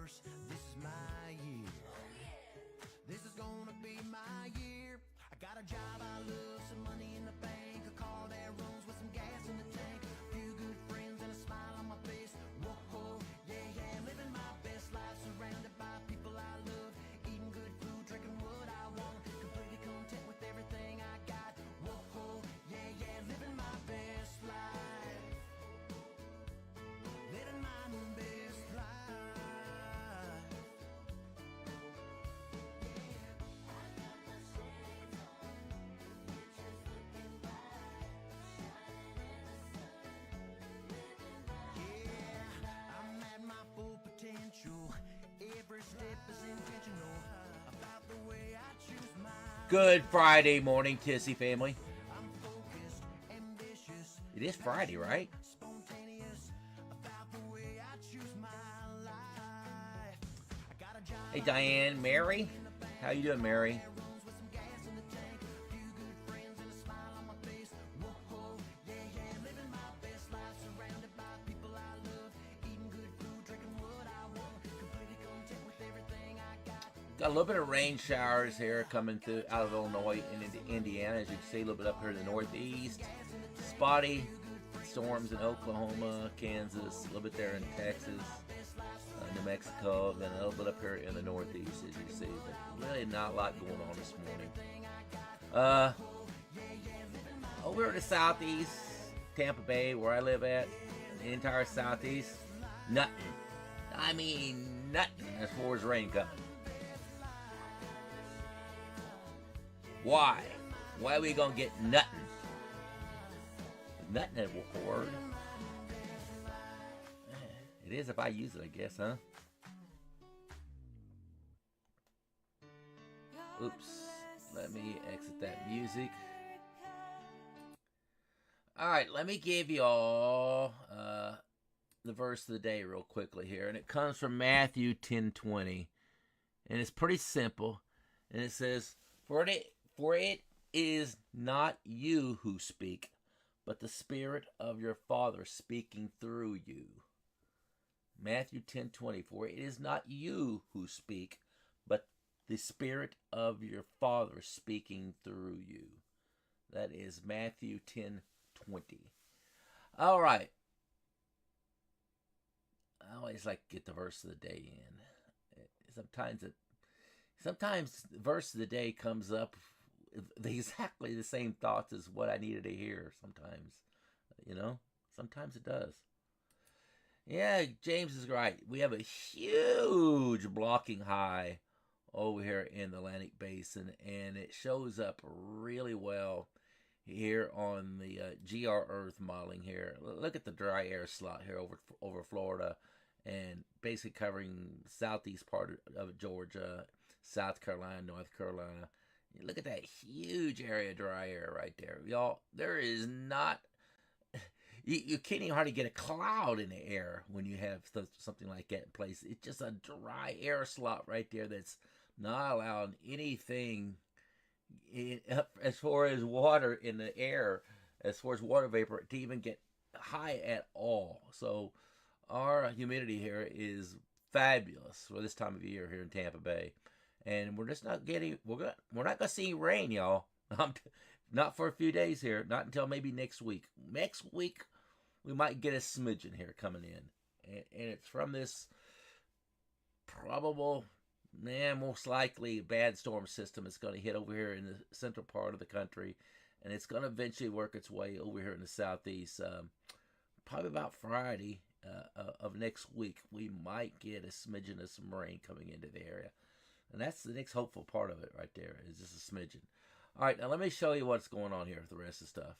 universe, this is my year. This is gonna be my year. I got a job I love, some money in the bank, a car that runs with some gas in the tank, a few good friends and a smile on my face. Whoa, yeah, yeah, living my best life, surrounded by people I love, eating good food, drinking what I want, completely content with everything I got. Whoa, yeah, yeah, living my best life, living my best life. Yeah, I'm at my full potential. Every step is intentional about the way I choose my. Good Friday morning, Tissy family. I'm focused, ambitious. It is Friday, right? Spontaneous about the way I choose my life. I got a job. Hey, Diane, Mary. How you doing, Mary? Runs with some gas in the tank, a few good friends and a smile on my face. Whoa, yeah, yeah, living my best life, surrounded by people I love, eating good food, drinking what I want, completely content with everything I got. Got a little bit of rain showers here coming through out of Illinois and into Indiana. As you can see, a little bit up here in the northeast. Spotty storms in Oklahoma, Kansas, a little bit there in Texas, New Mexico, then a little bit up here in the northeast, as you see. But really not a lot going on this morning. Over in the southeast, Tampa Bay, where I live at, the entire southeast, nothing. I mean, nothing as far as rain coming. Why? Why are we gonna get nothing? Nothing at word. It is if I use it, I guess, huh? Oops. Let me exit that music. Alright, let me give y'all the verse of the day real quickly here. And it comes from Matthew 10:20. And it's pretty simple. And it says, For it is not you who speak, but the Spirit of your Father speaking through you. Matthew 10:20. For it is not you who speak, but the Spirit of your Father speaking through you. That is Matthew 10:20. All right. I always like to get the verse of the day in. Sometimes the verse of the day comes up with exactly the same thoughts as what I needed to hear. Sometimes it does. Yeah, James is right. We have a huge blocking high over here in the Atlantic Basin, and it shows up really well here on the GR Earth modeling here. Look at the dry air slot here over Florida, and basically covering southeast part of Georgia, South Carolina, North Carolina. Look at that huge area of dry air right there. Y'all, there is not... You can't even hardly get a cloud in the air when you have something like that in place. It's just a dry air slot right there that's not allowing anything as far as water in the air, as far as water vapor, to even get high at all. So our humidity here is fabulous for this time of year here in Tampa Bay, and we're just not getting. We're not gonna see rain, y'all. Not for a few days here. Not until maybe next week. Next week, we might get a smidgen here coming in. And it's from this probable, most likely bad storm system that's going to hit over here in the central part of the country. And it's going to eventually work its way over here in the southeast. Probably about Friday of next week, we might get a smidgen of some rain coming into the area. And that's the next hopeful part of it right there, is just a smidgen. All right, now let me show you what's going on here with the rest of the stuff.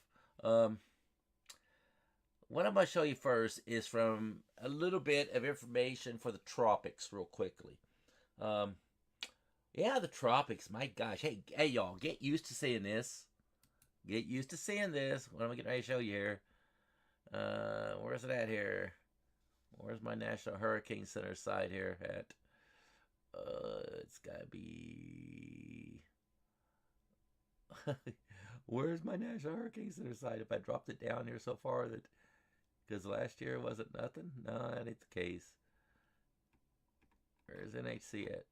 What I'm going to show you first is from a little bit of information for the tropics real quickly. Yeah, the tropics, my gosh. Hey, y'all, get used to seeing this. Get used to seeing this. What am I getting ready to show you here? Where's it at here? Where's my National Hurricane Center site here at? It's got to be... Where's my National Hurricane Center site? If I dropped it down here so far that... Because last year wasn't nothing? No, that ain't the case. Where's NHC at?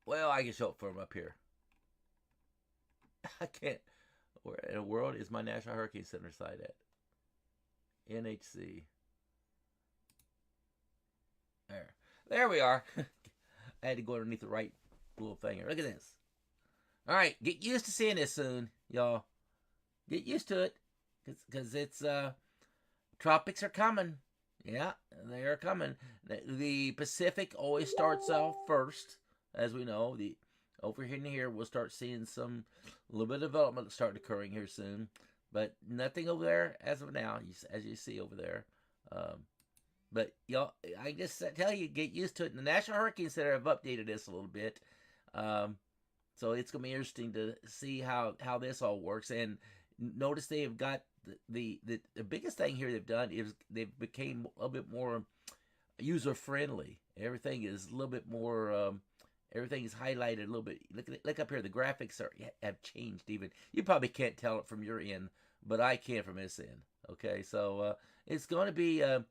Well, I can show it for them up here. I can't. Where in the world is my National Hurricane Center site at? NHC. There we are. I had to go underneath the right little thing here. Look at this. All right, get used to seeing this soon, y'all. Get used to it, because it's tropics are coming. Yeah, they are coming. The Pacific always starts off first, as we know. The over here, we'll start seeing some little bit of development start occurring here soon, but nothing over there as of now, as you see over there. But y'all, I just tell you, get used to it. The National Hurricane Center have updated this a little bit, so it's gonna be interesting to see how this all works. And notice they have got the biggest thing here they've done is they've became a little bit more user friendly. Everything is a little bit more. Everything is highlighted a little bit. Look up here. The graphics have changed. Even you probably can't tell it from your end, but I can from this end. Okay, so it's going to be the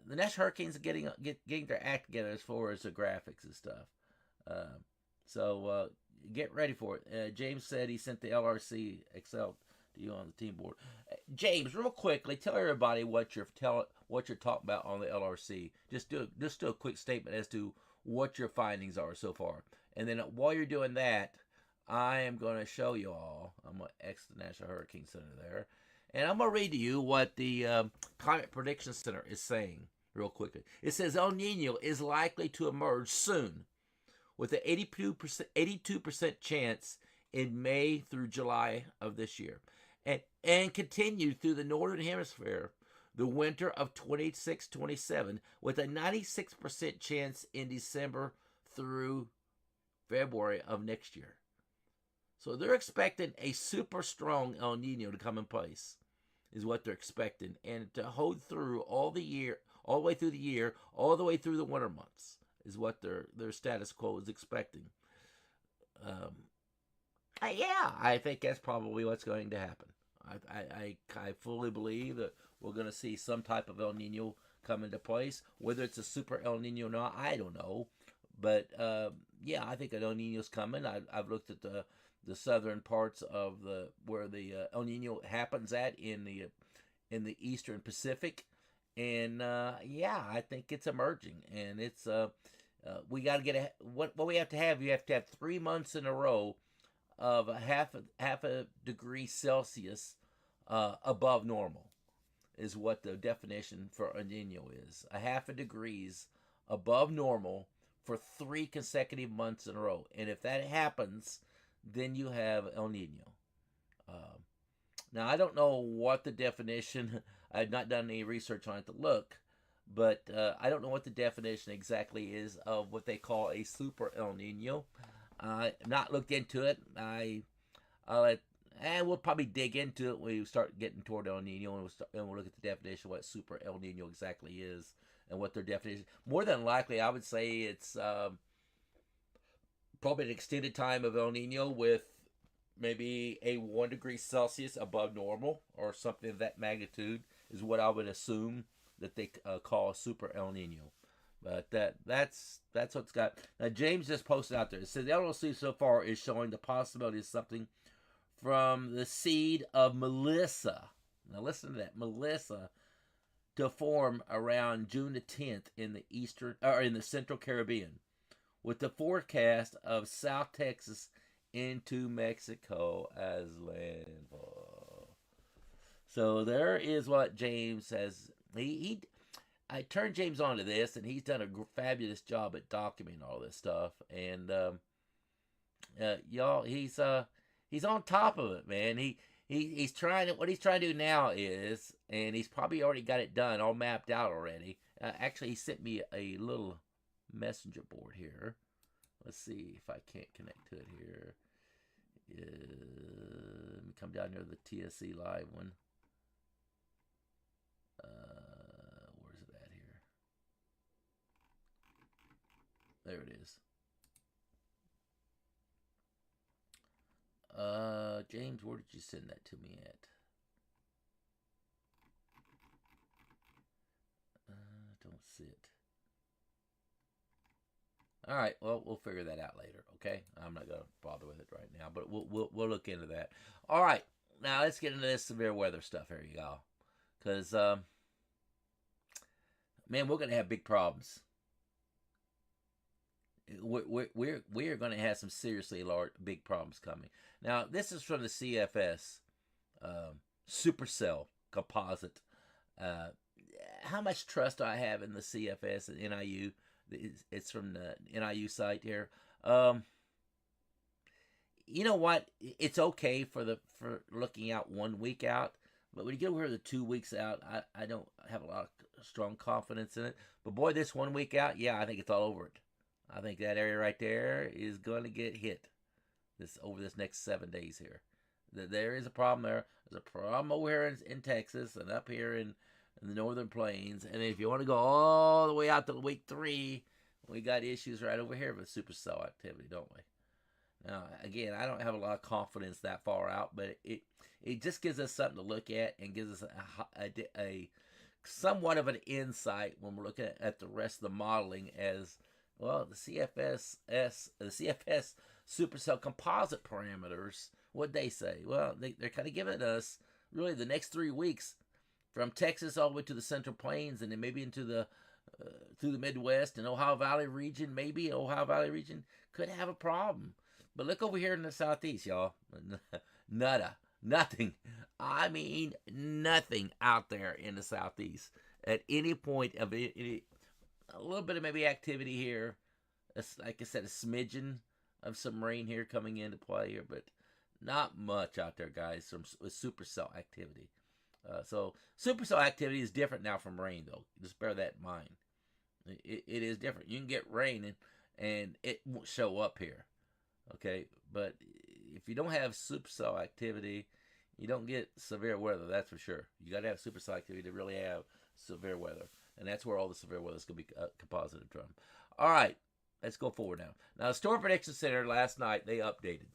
National Hurricanes are getting their act together as far as the graphics and stuff. So get ready for it. James said he sent the LRC Excel to you on the team board. James, real quickly, tell everybody what you're talking about on the LRC. Just do a quick statement as to what your findings are so far, and then while you're doing that, I am going to show you all. I'm going to X the National Hurricane Center there, and I'm going to read to you what the Climate Prediction Center is saying real quickly. It says El Nino is likely to emerge soon, with an 82% chance in May through July of this year, and continue through the Northern Hemisphere the winter of 26-27, with a 96% chance in December through February of next year. So they're expecting a super strong El Nino to come in place, is what they're expecting, and to hold through all the year, all the way through the year, all the way through the winter months, is what their status quo is expecting. Yeah, I think that's probably what's going to happen. I fully believe that we're going to see some type of El Nino come into place. Whether it's a super El Nino or not, I don't know. But yeah, I think an El Nino's coming. I've looked at the southern parts of where the El Nino happens at in the eastern Pacific, and yeah, I think it's emerging, and it's we got to get what we have to have. You have to have 3 months in a row of a half a degree Celsius above normal, is what the definition for El Nino is. A half a degrees above normal for 3 consecutive months in a row. And if that happens, then you have El Nino. Now, I don't know what the definition, I've not done any research on it to look, but I don't know what the definition exactly is of what they call a super El Nino. I've not looked into it. We'll probably dig into it when we start getting toward El Nino, and we'll look at the definition of what super El Nino exactly is and what their definition. More than likely, I would say it's probably an extended time of El Nino with maybe a 1 degree Celsius above normal or something of that magnitude is what I would assume that they call a super El Nino. But that's what's got. Now, James just posted out there. It says the LLC so far is showing the possibility of something from the seed of Melissa. Now listen to that, Melissa, to form around June the 10th in the Central Caribbean, with the forecast of South Texas into Mexico as landfall. So there is what James says. I turned James on to this, and he's done a fabulous job at documenting all this stuff. And y'all, he's on top of it, man. He's trying to, what he's trying to do now is, and he's probably already got it done, all mapped out already. Actually, he sent me a little messenger board here. Let's see if I can't connect to it here. Let me come down here to the TSC Live one. Where's it at here? There it is. James, where did you send that to me at? sit. All right, well, we'll figure that out later, okay? I'm not going to bother with it right now, but we'll look into that. All right, now let's get into this severe weather stuff here, y'all. Because, man, we're going to have big problems. We're going to have some seriously big problems coming. Now, this is from the CFS Supercell Composite. How much trust do I have in the CFS and NIU? It's from the NIU site here. You know what? It's okay for looking out 1 week out, but when you get over the 2 weeks out, I don't have a lot of strong confidence in it. But boy, this 1 week out, yeah, I think it's all over it. I think that area right there is going to get hit over this next 7 days here. There is a problem there. There's a problem over here in Texas and up here in the northern plains. And if you want to go all the way out to week 3, we got issues right over here with supercell activity, don't we? Now, again, I don't have a lot of confidence that far out, but it just gives us something to look at and gives us a somewhat of an insight when we're looking at the rest of the modeling as well. The CFS supercell composite parameters, what they say? Well, they're kind of giving us really the next 3 weeks from Texas all the way to the Central Plains, and then maybe into the through the Midwest and Ohio Valley region. Maybe Ohio Valley region could have a problem. But look over here in the Southeast, y'all. Nothing. I mean, nothing out there in the Southeast at any point of a little bit of maybe activity here. Like I said, a smidgen of some rain here coming into play here, but not much out there, guys, with supercell activity. So supercell activity is different now from rain, though. Just bear that in mind. It is different. You can get rain and it won't show up here. Okay, but if you don't have supercell activity, you don't get severe weather, that's for sure. You got to have supercell activity to really have severe weather. And that's where all the severe weather is going to be composited from. All right, let's go forward now. Now, the Storm Prediction Center last night, they updated.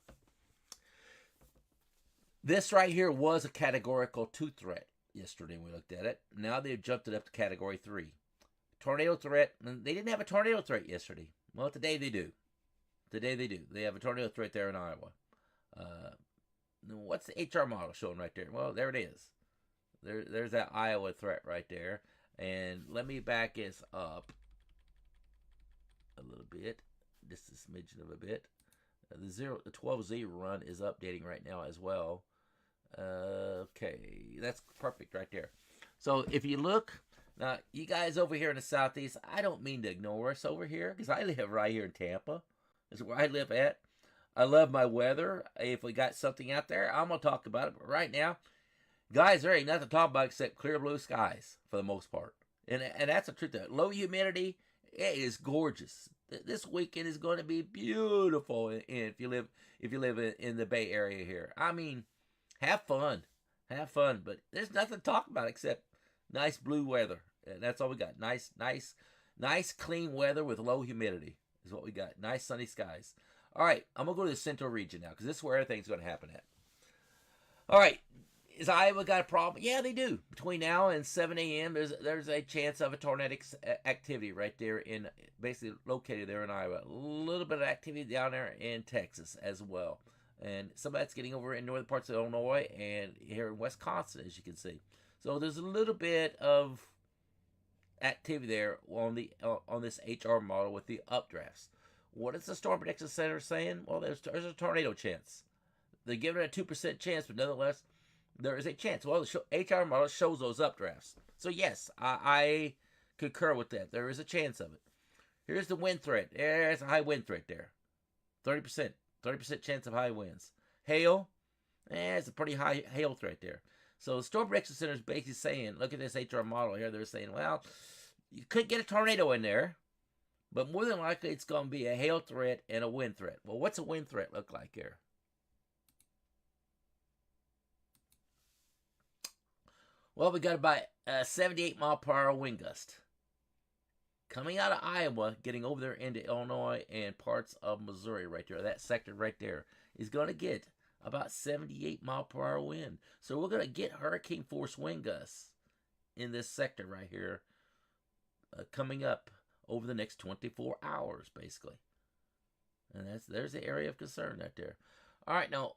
This right here was a categorical 2 threat yesterday when we looked at it. Now they've jumped it up to category 3. Tornado threat, they didn't have a tornado threat yesterday. Well, today they do. Today they do. They have a tornado threat there in Iowa. What's the HR model showing right there? Well, there it is. There's that Iowa threat right there. And let me back this up a little bit. Just a smidgen of a bit. The 12Z run is updating right now as well. Okay, that's perfect right there. So if you look, now you guys over here in the Southeast, I don't mean to ignore us over here because I live right here in Tampa. That's where I live at. I love my weather. If we got something out there, I'm going to talk about it. But right now, guys, there ain't nothing to talk about except clear blue skies for the most part. And that's the truth. Low humidity, it is gorgeous. This weekend is going to be beautiful. And if you live in the Bay Area here, I mean, have fun. But there's nothing to talk about except nice blue weather. And that's all we got. Nice clean weather with low humidity is what we got. Nice sunny skies. All right, I'm going to go to the central region now because this is where everything's going to happen at. All right, is Iowa got a problem? Yeah, they do. Between now and 7 a.m., there's a chance of a tornadic activity right there basically located there in Iowa. A little bit of activity down there in Texas as well. And some of that's getting over in northern parts of Illinois and here in Wisconsin, as you can see. So there's a little bit of activity there on this HR model with the updrafts. What is the Storm Prediction Center saying? Well, there's a tornado chance. They're giving it a 2% chance, but nonetheless, there is a chance. Well, the HR model shows those updrafts. So yes, I concur with that. There is a chance of it. Here's the wind threat. There's a high wind threat there. 30% chance of high winds. Hail, it's a pretty high hail threat there. So the Storm Prediction Center is basically saying, look at this HR model here. They're saying, well, you could get a tornado in there, but more than likely it's going to be a hail threat and a wind threat. Well, what's a wind threat look like here? Well, we got about 78 mile per hour wind gust. Coming out of Iowa, getting over there into Illinois and parts of Missouri right there. That sector right there is going to get about 78 mile per hour wind. So we're going to get hurricane force wind gusts in this sector right here coming up over the next 24 hours, basically. And there's the area of concern right there. All right, now,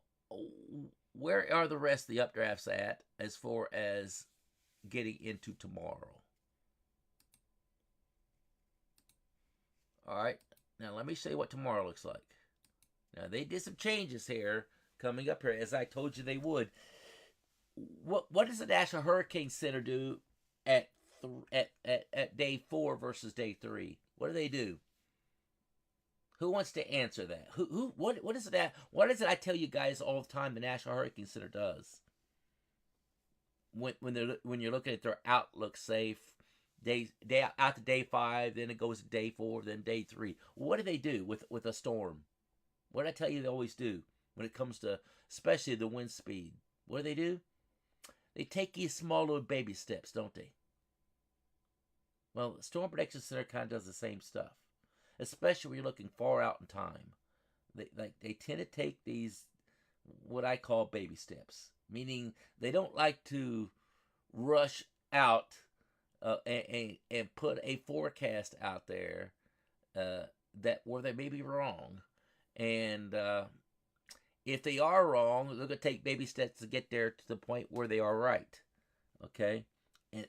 where are the rest of the updrafts at as far as getting into tomorrow? All right, now let me show you what tomorrow looks like. Now, they did some changes here coming up here, as I told you they would. What does the National Hurricane Center do at day 4 versus day 3? What do they do? Who wants to answer that? What is it that? What is it I tell you guys all the time the National Hurricane Center does? When you're looking at their outlook, say day out to day 5, then it goes to day 4, then day 3. What do they do with a storm? What did I tell you they always do when it comes to, especially the wind speed? What do? They take these small little baby steps, don't they? Well, the Storm Protection Center kind of does the same stuff, especially when you're looking far out in time. They tend to take these, what I call baby steps, meaning they don't like to rush out and put a forecast out there that where they may be wrong. And if they are wrong, they're going to take baby steps to get there to the point where they are right. Okay?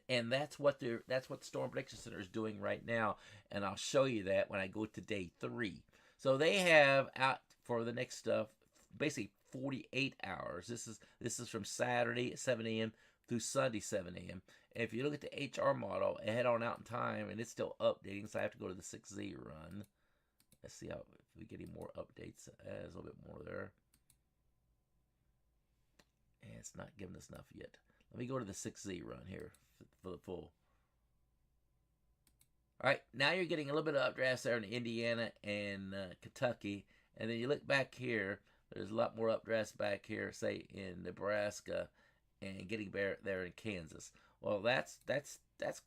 And that's what the Storm Prediction Center is doing right now. And I'll show you that when I go to day 3. So they have out for the next stuff basically 48 hours. This is from Saturday at 7 a.m. through Sunday 7 a.m. And if you look at the HR model, head on out in time, and it's still updating, so I have to go to the 6Z run. Let's see if we get any more updates. There's a little bit more there. And it's not giving us enough yet. Let me go to the 6Z run here for the full. All right, now you're getting a little bit of updrafts there in Indiana and Kentucky. And then you look back here, there's a lot more updrafts back here, say in Nebraska and getting there in Kansas. Well, that's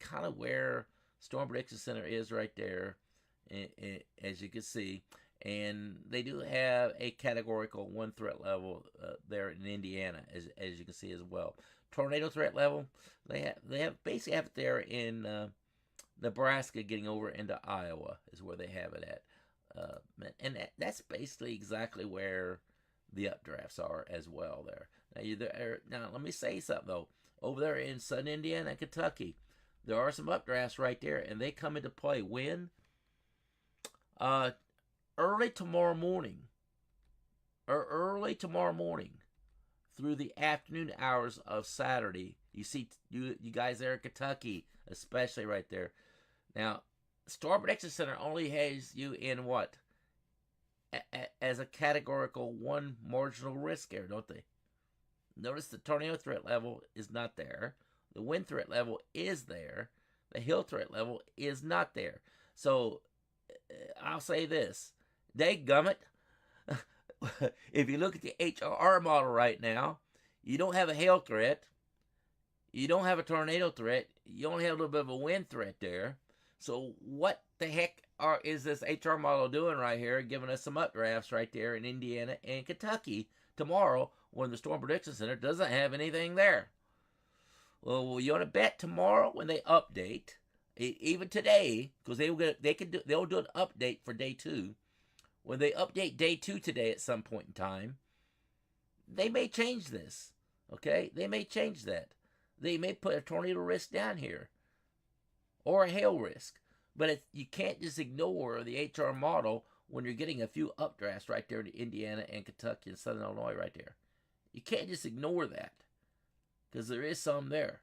kind of where Storm Prediction Center is right there, as you can see. And they do have a categorical 1 threat level there in Indiana, as you can see as well. Tornado threat level, they basically have it there in Nebraska, getting over into Iowa is where they have it at. And that's basically exactly where the updrafts are as well there. Now let me say something though. Over there in southern Indiana and Kentucky, there are some updrafts right there, and they come into play when? Early tomorrow morning. Or early tomorrow morning through the afternoon hours of Saturday. You see, you guys there in Kentucky, especially right there. Now, Storm Prediction Center only has you in what? As a categorical 1 marginal risk area, don't they? Notice the tornado threat level is not there. The wind threat level is there. The hail threat level is not there. So, I'll say this. Dadgummit, if you look at the HRR model right now, you don't have a hail threat. You don't have a tornado threat. You only have a little bit of a wind threat there. So what the heck is this HR model doing right here, giving us some updrafts right there in Indiana and Kentucky tomorrow when the Storm Prediction Center doesn't have anything there? Well, you want to bet tomorrow when they update, even today, because they'll do an update for day 2. When they update day 2 today at some point in time, they may change this. Okay, they may change that. They may put a tornado risk down here, or a hail risk. But you can't just ignore the HR model when you're getting a few updrafts right there in Indiana and Kentucky and Southern Illinois right there. You can't just ignore that, because there is some there.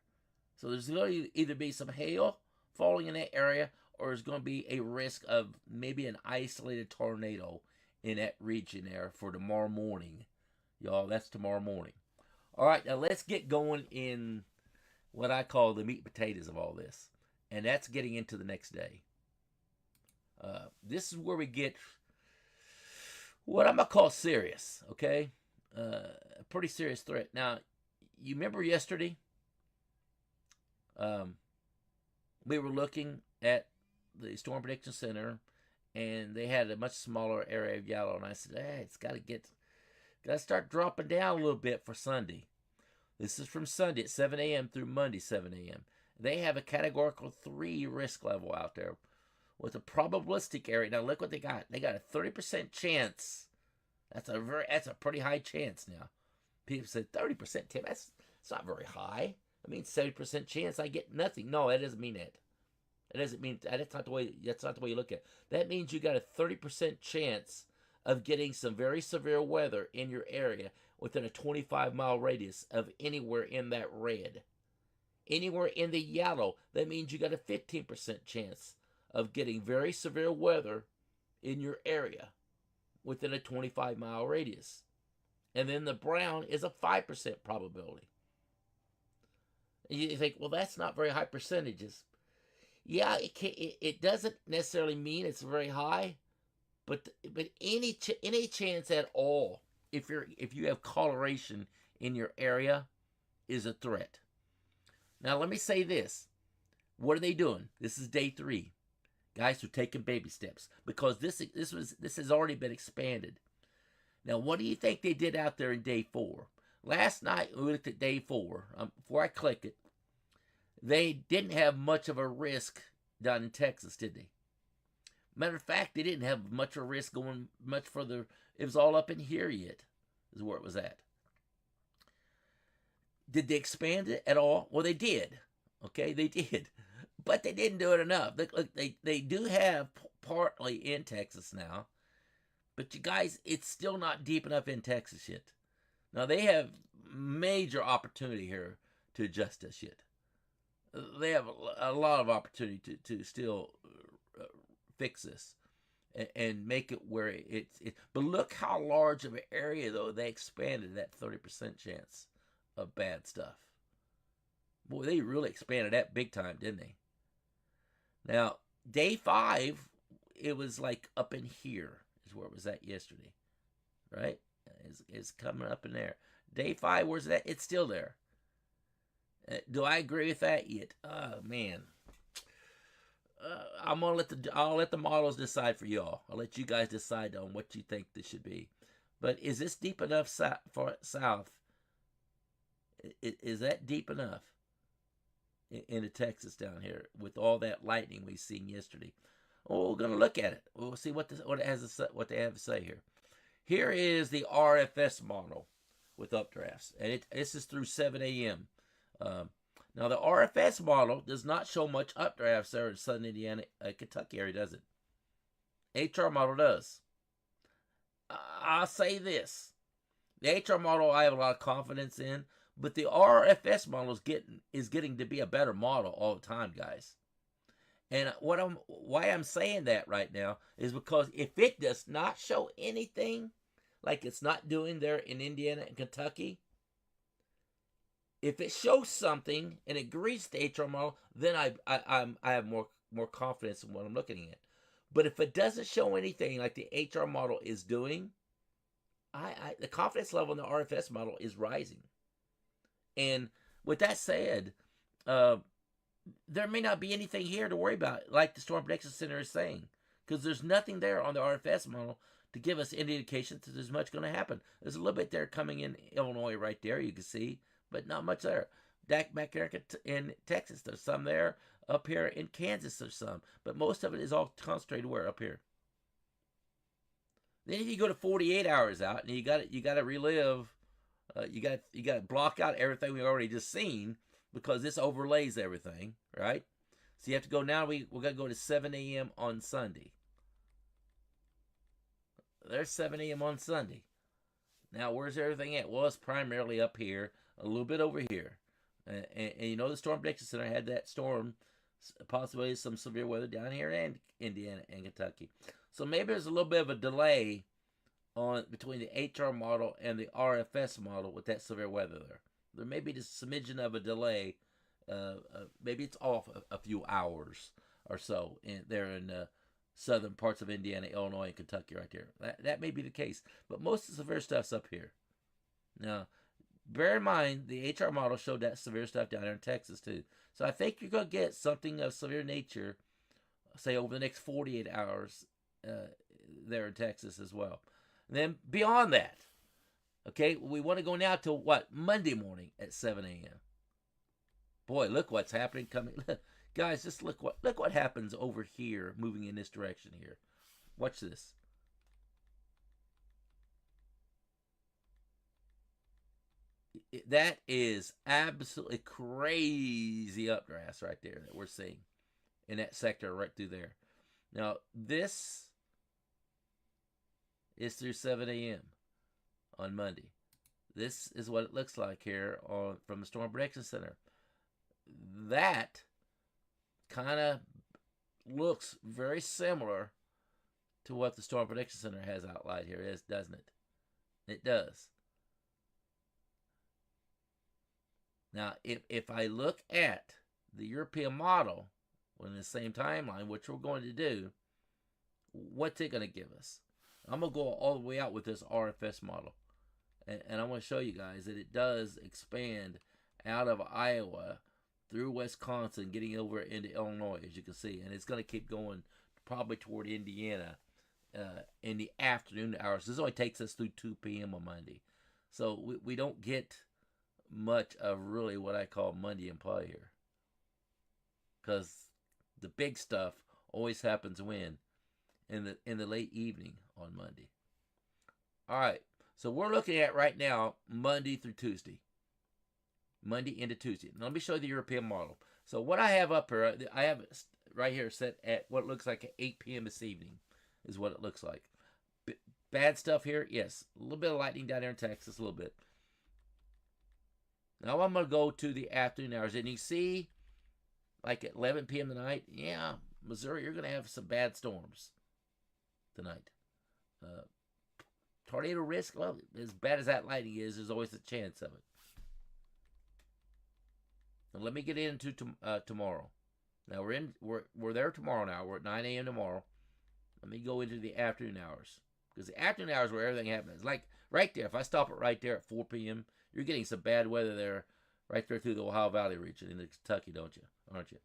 So there's going to either be some hail falling in that area, or there's going to be a risk of maybe an isolated tornado in that region there for tomorrow morning. Y'all, that's tomorrow morning. All right, now let's get going in what I call the meat and potatoes of all this. And that's getting into the next day. This is where we get what I'm going to call serious, okay? A pretty serious threat. Now, you remember yesterday? We were looking at the Storm Prediction Center, and they had a much smaller area of yellow. And I said, hey, it's got to start dropping down a little bit for Sunday. This is from Sunday at 7 a.m. through Monday 7 a.m. They have a categorical 3 risk level out there with a probabilistic area. Now look what they got. They got a 30% chance. That's a pretty high chance now. People say 30%, Tim. It's not very high. I mean 70% chance I get nothing. No, that doesn't mean that. It doesn't mean that's not the way you look at it. That means you got a 30% chance of getting some very severe weather in your area within a 25-mile radius of anywhere in that red. Anywhere in the yellow, that means you got a 15% chance of getting very severe weather in your area within a 25-mile radius. And then the brown is a 5% probability. And you think, well, that's not very high percentages. Yeah, it doesn't necessarily mean it's very high, but any chance at all, if you have coloration in your area, is a threat. Now let me say this: what are they doing? This is day 3. Guys are taking baby steps because this has already been expanded. Now, what do you think they did out there in day 4? Last night we looked at day 4. Before I click it, they didn't have much of a risk down in Texas, did they? Matter of fact, they didn't have much of a risk going much further. It was all up in here yet, is where it was at. Did they expand it at all? Well, they did. Okay, they did. But they didn't do it enough. Look, they do have partly in Texas now. But you guys, it's still not deep enough in Texas yet. Now, they have major opportunity here to adjust this yet. They have a lot of opportunity to still fix this and make it where it's. But look how large of an area, though, they expanded that 30% chance of bad stuff. Boy, they really expanded that big time, didn't they? Now, day 5, it was like up in here is where it was at yesterday, right? It's coming up in there. Day 5, where's that? It's still there. Do I agree with that yet? Oh man, I'll let the models decide for y'all. I'll let you guys decide on what you think this should be. But is this deep enough for south? Is that deep enough into Texas down here with all that lightning we seen yesterday? Well, we're gonna look at it. We'll see what they have to say here. Here is the RFS model with updrafts, and this is through 7 a.m. Now, the RFS model does not show much updrafts there in southern Indiana, Kentucky area, does it? HR model does. I'll say this. The HR model I have a lot of confidence in, but the RFS model is getting to be a better model all the time, guys. And why I'm saying that right now is because if it does not show anything like it's not doing there in Indiana and Kentucky, if it shows something and it agrees to the HR model, then I have more confidence in what I'm looking at. But if it doesn't show anything like the HR model is doing, the confidence level in the RFS model is rising. And with that said, there may not be anything here to worry about, like the Storm Prediction Center is saying, because there's nothing there on the RFS model to give us any indication that there's much going to happen. There's a little bit there coming in Illinois right there, you can see, but not much there. Back here in Texas, there's some there. Up here in Kansas, there's some, but most of it is all concentrated where? Up here. Then if you go to 48 hours out, and you got to relive, you got to block out everything we already just seen because this overlays everything, right? So you have to go now. We're gonna go to 7 a.m. on Sunday. There's 7 a.m. on Sunday. Now where's everything at? Well, it's primarily up here, a little bit over here, and you know the Storm Prediction Center had that storm, possibly some severe weather down here in Indiana and Kentucky. So maybe there's a little bit of a delay between the HR model and the RFS model with that severe weather there. There may be just a smidgen of a delay. Maybe it's off a few hours or so there in the southern parts of Indiana, Illinois, and Kentucky right there. That may be the case. But most of the severe stuff's up here. Now, bear in mind, the HR model showed that severe stuff down there in Texas too. So I think you're going to get something of severe nature, say, over the next 48 hours there in Texas as well. And then beyond that, okay, we want to go now to what? Monday morning at 7 a.m. Boy, look what's happening coming. Guys, just look what happens over here, moving in this direction here. Watch this. That is absolutely crazy updrafts right there that we're seeing in that sector right through there. Now, this is through 7 a.m. on Monday. This is what it looks like here from the Storm Prediction Center. That kind of looks very similar to what the Storm Prediction Center has outlined here, doesn't it? It does. Now, if I look at the European model in the same timeline, which we're going to do, what's it going to give us? I'm going to go all the way out with this RFS model. And I want to show you guys that it does expand out of Iowa through Wisconsin, getting over into Illinois, as you can see. And it's going to keep going probably toward Indiana in the afternoon hours. This only takes us through 2 p.m. on Monday. So we don't get much of really what I call Monday in play here. Because the big stuff always happens when? In the late evening on Monday. All right. So we're looking at right now Monday through Tuesday. Monday into Tuesday. Now let me show you the European model. So what I have up here, I have it right here set at what looks like at 8 p.m. this evening is what it looks like. Bad stuff here? Yes. A little bit of lightning down there in Texas, a little bit. Now I'm going to go to the afternoon hours. And you see, like at 11 p.m. tonight, yeah, Missouri, you're going to have some bad storms tonight. Tornado risk, well, as bad as that lightning is, there's always a chance of it. Now let me get into tomorrow. Now we're there tomorrow now. We're at 9 a.m. tomorrow. Let me go into the afternoon hours. Because the afternoon hours where everything happens. Like right there, if I stop it right there at 4 p.m., you're getting some bad weather there, right there through the Ohio Valley region in Kentucky, aren't you?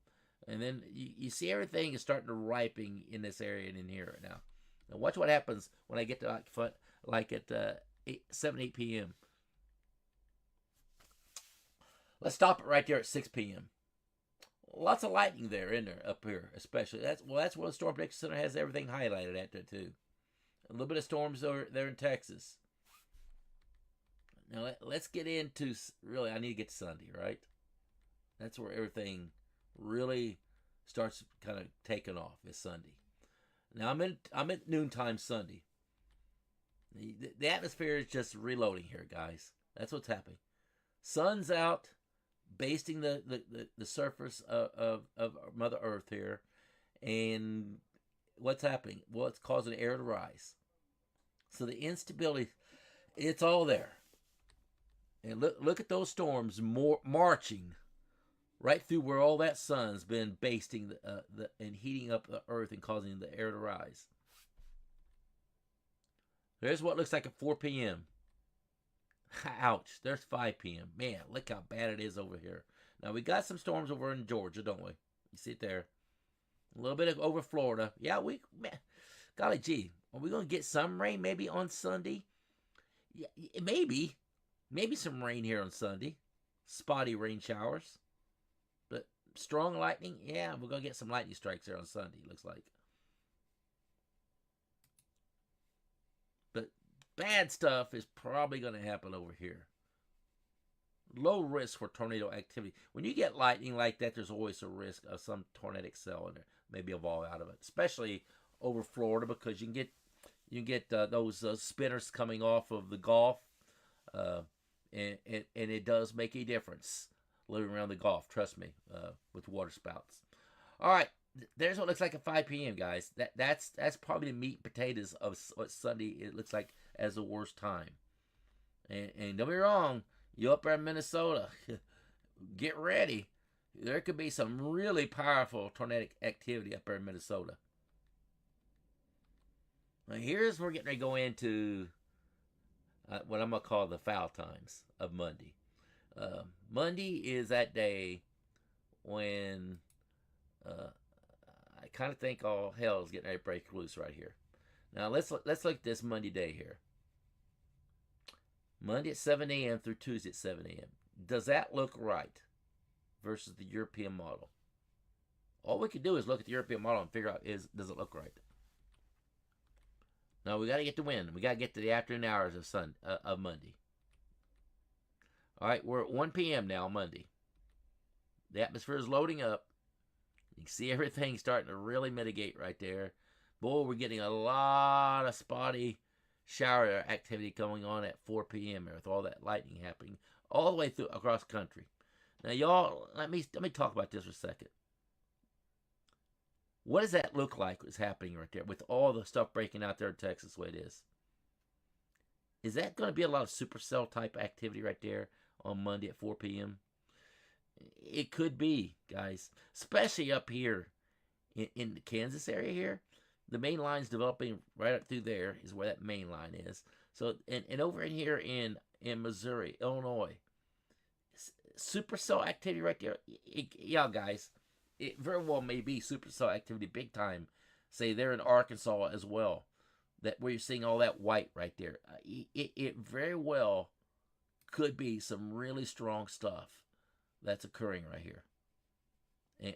And then you see everything is starting to ripen in this area and in here right now. Now watch what happens when I get to like at 7, 8 p.m. Let's stop it right there at 6 p.m. Lots of lightning there, in there, up here, especially. That's what the Storm Prediction Center has everything highlighted at there, too. A little bit of storms there in Texas. Now, let's get into, really, I need to get to Sunday, right? That's where everything really starts kind of taking off, is Sunday. Now, I'm at noontime Sunday. The atmosphere is just reloading here, guys. That's what's happening. Sun's out, basting the surface of Mother Earth here. And what's happening? Well, it's causing air to rise. So the instability, it's all there. And look at those storms marching right through where all that sun's been basting and heating up the earth and causing the air to rise. There's what looks like at 4 p.m. Ouch. There's 5 p.m. Man, look how bad it is over here. Now, we got some storms over in Georgia, don't we? You see it there. A little bit over Florida. Yeah, man, golly gee. Are we going to get some rain maybe on Sunday? Yeah, maybe. Maybe some rain here on Sunday. Spotty rain showers. But strong lightning? Yeah, we're going to get some lightning strikes there on Sunday, looks like. But bad stuff is probably going to happen over here. Low risk for tornado activity. When you get lightning like that, there's always a risk of some tornadic cell in there. Maybe evolve out of it. Especially over Florida, because you can get those spinners coming off of the Gulf. And it does make a difference living around the Gulf, trust me, with water spouts. All right, there's what it looks like at 5 p.m., guys. That's probably the meat and potatoes of what Sunday it looks like as the worst time. And don't be wrong, you up there in Minnesota, get ready. There could be some really powerful tornadic activity up there in Minnesota. Now here's where we're getting ready to go into what I'm going to call the foul times of Monday. Monday is that day when I kind of think all hell is getting ready to break loose right here. Now let's look at this Monday day here. Monday at 7 a.m. through Tuesday at 7 a.m. Does that look right? versus the European model. All we can do is look at the European model and figure out does it look right. Now we got to get the wind. We got to get to the afternoon hours of Monday. All right, we're at 1 p.m. now, Monday. The atmosphere is loading up. You can see everything starting to really mitigate right there. Boy, we're getting a lot of spotty shower activity going on at 4 p.m. with all that lightning happening all the way through across the country. Now, y'all, let me talk about this for a second. What does that look like? What's happening right there with all the stuff breaking out there in Texas the way it is? Is that going to be a lot of supercell type activity right there on Monday at 4 p.m.? It could be, guys, especially up here in the Kansas area here. The main line's developing right up through there is where that main line is. So, and over in here in Missouri, Illinois, supercell activity right there. Yeah, guys, it very well may be supercell activity big time. Say they're in Arkansas as well, that where you're seeing all that white right there. It very well could be some really strong stuff that's occurring right here.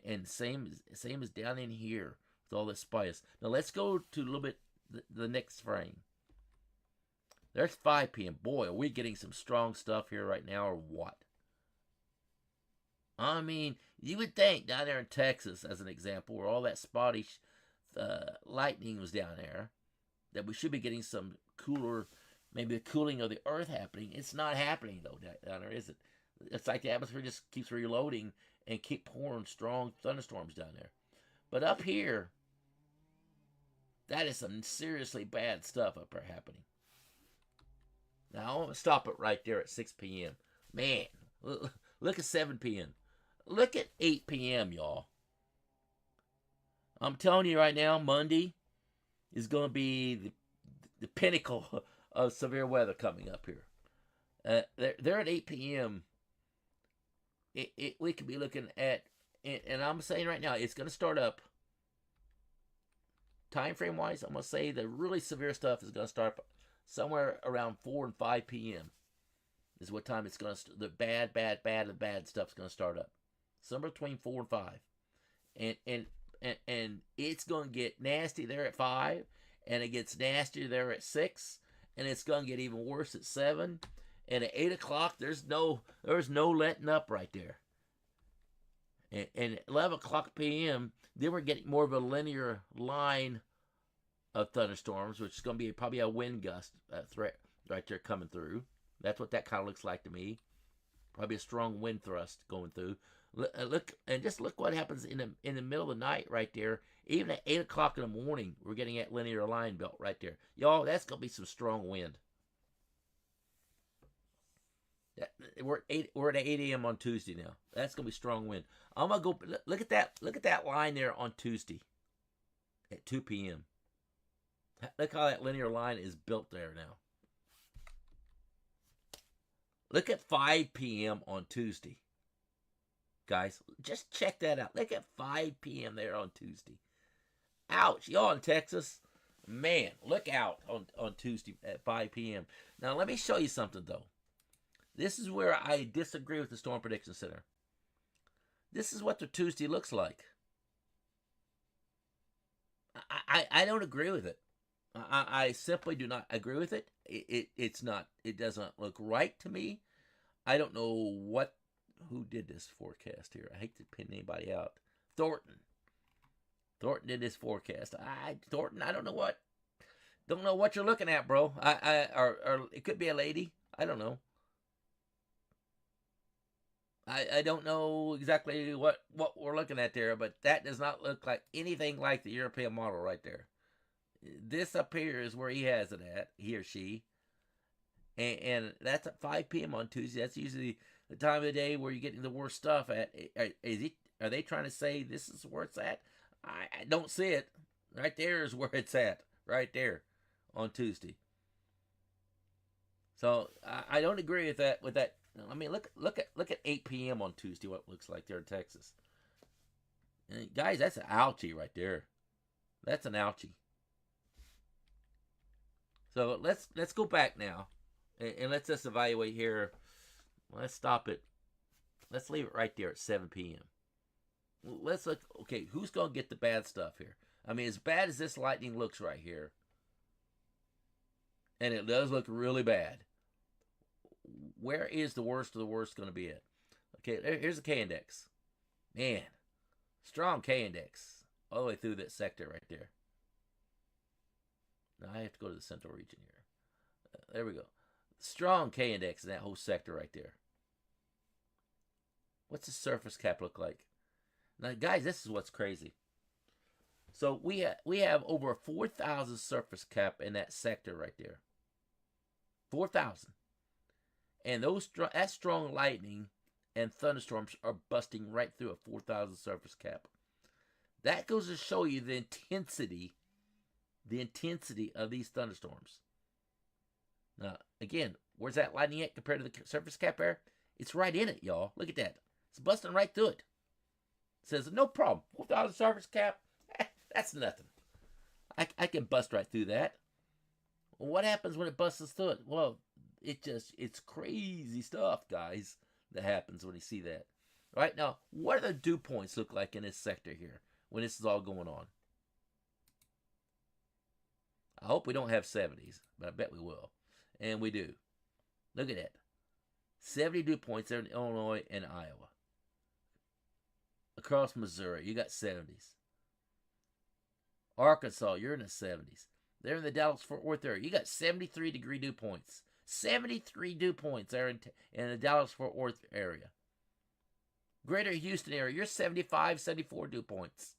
And same as down in here with all this spice. Now let's go to a little bit the next frame. There's 5 p.m. Boy, are we getting some strong stuff here right now or what? I mean, you would think down there in Texas, as an example, where all that spotty lightning was down there, that we should be getting some cooler, maybe the cooling of the earth happening. It's not happening, though, down there, is it? It's like the atmosphere just keeps reloading and keep pouring strong thunderstorms down there. But up here, that is some seriously bad stuff up there happening. Now, I want to stop it right there at 6 p.m. Man, look at 7 p.m. Look at 8 p.m., y'all. I'm telling you right now, Monday is going to be the pinnacle of severe weather coming up here. They're at 8 p.m. We could be looking at, and I'm saying right now, it's going to start up. Time frame wise, I'm going to say the really severe stuff is going to start somewhere around 4 and 5 p.m. is what time it's going to, the bad stuff is going to start up. Somewhere between 4 and 5. And it's going to get nasty there at 5, and it gets nastier there at 6, and it's going to get even worse at 7. And at 8 o'clock, there's no letting up right there. And at 11 o'clock p.m., then we're getting more of a linear line of thunderstorms, which is going to be probably a wind gust threat right there coming through. That's what that kind of looks like to me. Probably a strong wind thrust going through. Look what happens in the middle of the night right there. Even at 8 o'clock in the morning, we're getting that linear line belt right there. Y'all, that's going to be some strong wind. We're at 8 a.m. on Tuesday now. That's going to be strong wind. I'm going to go, look at that line there on Tuesday at 2 p.m. Look how that linear line is built there now. Look at 5 p.m. on Tuesday. Guys, just check that out. Look at 5 p.m. there on Tuesday. Ouch. Y'all in Texas, man, look out on Tuesday at 5 p.m. Now, let me show you something, though. This is where I disagree with the Storm Prediction Center. This is what their Tuesday looks like. I don't agree with it. I simply do not agree with it. It's not. It doesn't look right to me. I don't know who did this forecast here. I hate to pin anybody out. Thornton did this forecast. Thornton, I don't know what you're looking at, bro. Or it could be a lady. I don't know. I don't know exactly what we're looking at there, but that does not look like anything like the European model right there. This up here is where he has it at, he or she. And that's at 5 p.m. on Tuesday. That's usually the time of the day where you're getting the worst stuff at. Are they trying to say this is where it's at? I don't see it. Right there is where it's at. Right there on Tuesday. So I don't agree with that. I mean, look at 8 p.m. on Tuesday, what it looks like there in Texas. And guys, that's an ouchie right there. That's an ouchie. So let's go back now, and let's just evaluate here. Let's stop it Let's leave it right there at 7 p.m. Let's look. Okay, who's gonna get the bad stuff here? I mean, as bad as this lightning looks right here, and it does look really bad. Where is the worst of the worst going to be at? Okay, here's the K index. Man, strong K index all the way through that sector right there. Now I have to go to the central region here. There we go. Strong K index in that whole sector right there. What's the surface cap look like? Now, guys, this is what's crazy. So we have over 4,000 surface cap in that sector right there. 4,000. And that strong lightning and thunderstorms are busting right through a 4,000 surface cap. That goes to show you the intensity of these thunderstorms. Now, again, where's that lightning at compared to the surface cap area? It's right in it, y'all. Look at that. It's busting right through it. It says, no problem. 4,000 surface cap, that's nothing. I can bust right through that. Well, what happens when it busts through it? Well, it's crazy stuff, guys, that happens when you see that. Right now, what do the dew points look like in this sector here when this is all going on? I hope we don't have 70s, but I bet we will. And we do. Look at that. 70 dew points there in Illinois and Iowa. Across Missouri, you got 70s. Arkansas, you're in the 70s. They're in the Dallas-Fort Worth area. You got 73-degree dew points. 73 dew points there in the Dallas-Fort Worth area. Greater Houston area, you're 75, 74 dew points.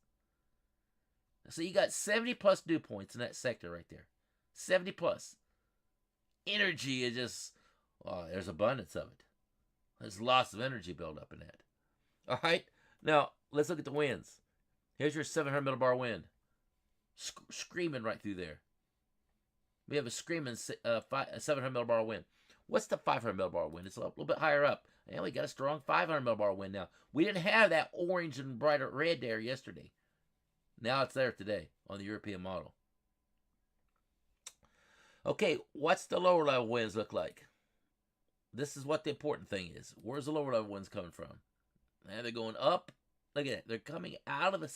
So you got 70-plus dew points in that sector right there. 70-plus. Energy is just, there's abundance of it. There's lots of energy buildup in that. All right? Now, let's look at the winds. Here's your 700 millibar wind. Screaming right through there. We have a screaming 700 millibar wind. What's the 500 millibar wind? It's a little bit higher up. And we got a strong 500 millibar wind now. We didn't have that orange and brighter red there yesterday. Now it's there today on the European model. Okay, what's the lower level winds look like? This is what the important thing is. Where's the lower level winds coming from? Now they're going up. Look at it. They're coming out of the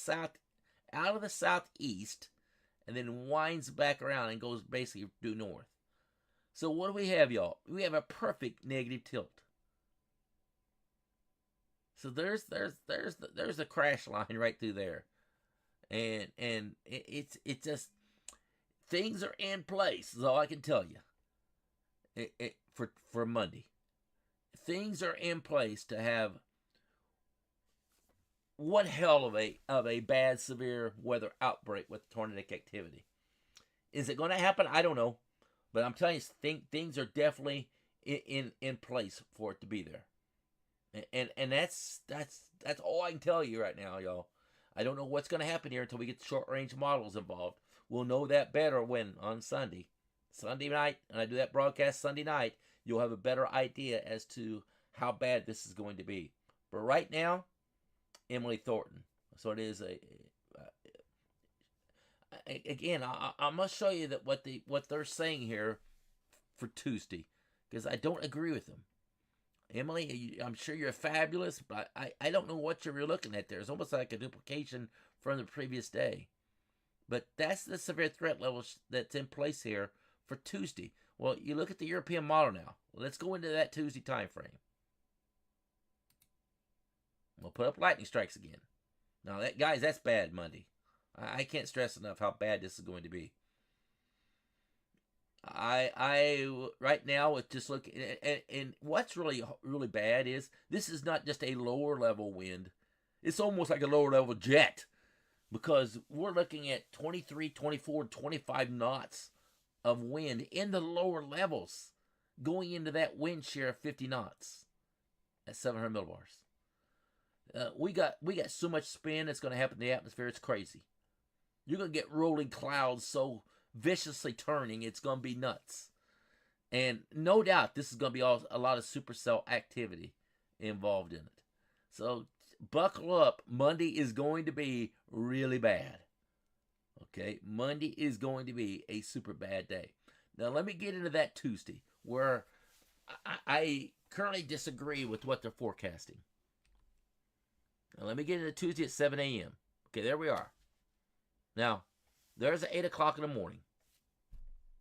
southeast, and then winds back around and goes basically due north. So what do we have, y'all? We have a perfect negative tilt. So there's the crash line right through there, and it's just things are in place. Is all I can tell you. For Monday, things are in place to have one hell of a bad severe weather outbreak with tornadic activity. Is it going to happen? I don't know, but I'm telling you, things are definitely in place for it to be there. And that's all I can tell you right now, y'all. I don't know what's going to happen here until we get the short range models involved. We'll know that better when on Sunday night, and I do that broadcast Sunday night. You'll have a better idea as to how bad this is going to be. But right now, Emily Thornton. So it is again. I'm gonna show you that what they're saying here for Tuesday, because I don't agree with them. Emily, I'm sure you're fabulous, but I don't know what you're looking at there. It's almost like a duplication from the previous day. But that's the severe threat level that's in place here for Tuesday. Well, you look at the European model now. Let's go into that Tuesday time frame. We'll put up lightning strikes again. Now, guys, that's bad Monday. I can't stress enough how bad this is going to be. I right now with just looking, and what's really bad is this is not just a lower level wind. It's almost like a lower level jet, because we're looking at 23, 24, 25 knots of wind in the lower levels, going into that wind shear of 50 knots at 700 millibars. We got so much spin that's going to happen in the atmosphere. It's crazy. You're going to get rolling clouds so viciously turning, it's going to be nuts. And no doubt this is going to be a lot of supercell activity involved in it. So buckle up. Monday is going to be really bad. Okay, Monday is going to be a super bad day. Now let me get into that Tuesday, where I currently disagree with what they're forecasting. Now let me get into Tuesday at 7 a.m. Okay, there we are. Now, there's 8 o'clock in the morning.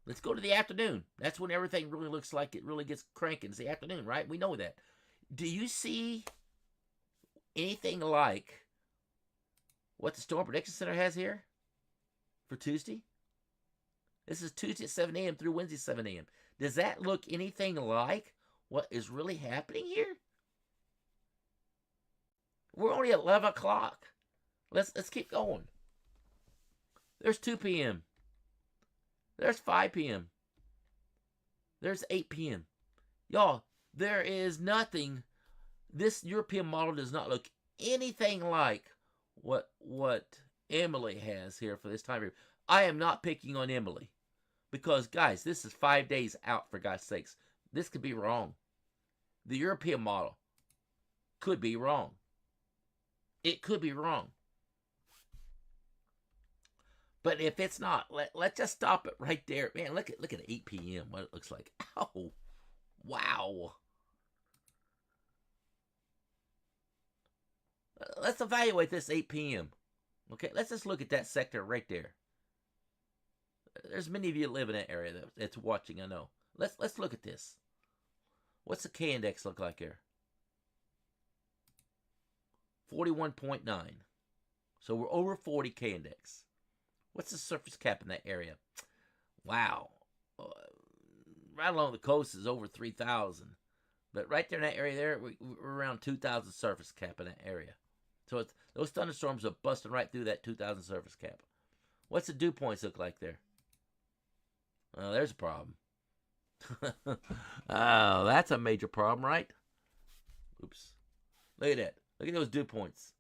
Let's go to the afternoon. That's when everything really looks like it really gets cranking. It's the afternoon, right? We know that. Do you see anything like what the Storm Prediction Center has here for Tuesday? This is Tuesday at 7 a.m. through Wednesday 7 a.m. Does that look anything like what is really happening here? We're only at 11 o'clock. Let's keep going. There's 2 p.m. There's 5 p.m. There's 8 p.m. Y'all, there is nothing. This European model does not look anything like what Emily has here for this time period. I am not picking on Emily because, guys, this is 5 days out, for God's sakes. This could be wrong. The European model could be wrong. It could be wrong. But if it's not, let's just stop it right there. Man, look at 8 p.m. what it looks like. Oh, wow. Let's evaluate this 8 p.m. Okay, let's just look at that sector right there. There's many of you that live in that area that's watching, I know. Let's look at this. What's the K-index look like here? 41.9. So we're over 40 K-index. What's the surface cap in that area? Wow. Right along the coast is over 3,000. But right there in that area there, we're around 2,000 surface cap in that area. So those thunderstorms are busting right through that 2,000 surface cap. What's the dew points look like there? Well, there's a problem. Oh, that's a major problem, right? Oops. Look at that. Look at those dew points.